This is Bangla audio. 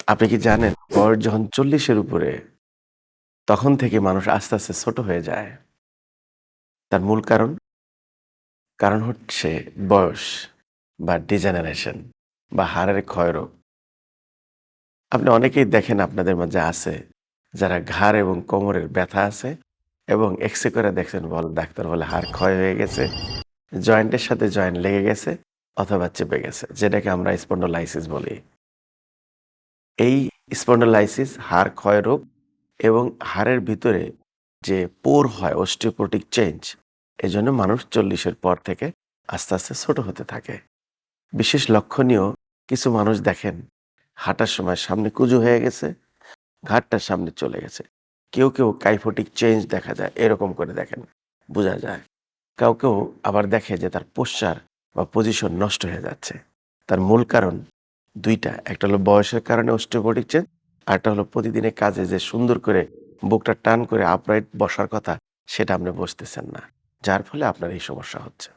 আপনি কি জানেন বয়স যখন ৪০ এর উপরে তখন থেকে মানুষ আস্তে, আস্তে ছোট হয়ে যায়। তার মূল কারণ হচ্ছে বয়স বা ডিজেনারেশন বা হাড়ের ক্ষয়রোগ। আপনি অনেকেই দেখেন আপনাদের মাঝে আছে যারা ঘাড় এবং কোমরের ব্যথা আছে এবং এক্স-রে করে দেখছেন ডাক্তার বলে হাড় ক্ষয় হয়ে গেছে, জয়েন্টের সাথে জয়েন্ট লেগে গেছে অথবা চেপে গেছে। যেটাকে আমরা স্পন্ডোলাইসিস বলি। এই স্পন্ডোলাইসিস হাড় ক্ষয় রোগ এবং হাড়ের ভিতরে যে পোর হয় অস্টিওপোরোটিক চেঞ্জ, এজন্য মানুষ ৪০ এর পর থেকে আস্তে, আস্তে ছোট হতে থাকে। বিশেষ লক্ষণীয় কিছু মানুষ দেখেন হাঁটার সময় সামনে কুঁজো হয়ে গেছে, ঘাড়টা সামনে চলে গেছে। কেউ কাইফোটিক চেঞ্জ দেখা যায়, এরকম করে দেখেন, বোঝা যায়। কেউ আবার দেখে যে তার পোশ্চার বা পজিশন নষ্ট হয়ে যাচ্ছে। তার মূল কারণ ২ টা। একটা হলো বয়সের কারণে অস্টিওপোরোটিক চেঞ্জ, আরেকটা হলো প্রতিদিনের কাজে যে সুন্দর করে বুকটা টান করে আপরাইট বসার কথা, সেটা আপনি বসতেছেন না। যার ফলে আপনার এই সমস্যা হচ্ছে।